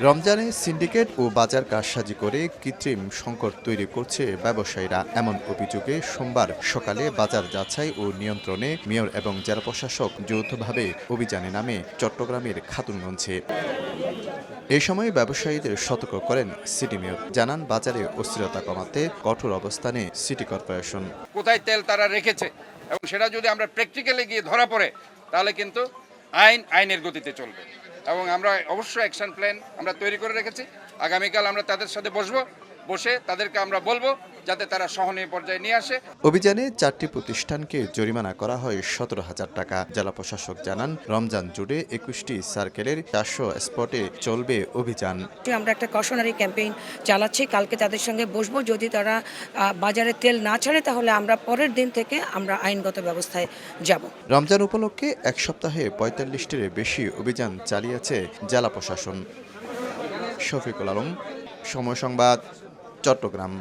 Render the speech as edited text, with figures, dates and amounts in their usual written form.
রমজানে সিন্ডিকেট ও বাজার কারসাজি করে কৃত্রিম সংকট তৈরি করছে ব্যবসায়ীরা। এমন অভিযোগে সোমবার সকালে বাজার যাচাই ও নিয়ন্ত্রণে মেয়র এবং জেলা প্রশাসক যৌথভাবে অভিযানে নামে চট্টগ্রামের খাতুনগঞ্জে। এ সময় ব্যবসায়ীদের সতর্ক করেন সিটি মেয়র। জানান, বাজারে অস্থিরতা কমাতে কঠোর অবস্থানে সিটি কর্পোরেশন। কোথায় তেল তারা রেখেছে এবং সেটা যদি আমরা প্র্যাকটিক্যালি গিয়ে ধরা পড়ে তাহলে কিন্তু আইনের গতিতে চলবে এবং আমরা অবশ্যই অ্যাকশন প্ল্যান আমরা তৈরি করে রেখেছি। আগামীকাল আমরা তাদের সাথে বসে তাদেরকে আমরা বলবো যাতে তারা সহনীয় পর্যায়ে নিয়ে আসে। অভিযানে 4টি প্রতিষ্ঠানকে জরিমানা করা হয় 17,000 টাকা। জেলা প্রশাসক জানান, রমজান জুড়ে 21টি সার্কেলের 400 স্পটে চলবে অভিযান। আমরা একটা কশনারি ক্যাম্পেইন চালাচ্ছি, কালকে তাদের সঙ্গে বসবো। যদি তারা বাজারে তেল না ছাড়ে তাহলে আমরা পরের দিন থেকে আমরা আইনগত ব্যবস্থায় যাব। রমজান উপলক্ষে এক সপ্তাহে 45টির বেশি অভিযান চালিয়েছে জেলা প্রশাসন। শফিকুল আলম, সময় সংবাদ, চট্টগ্রাম।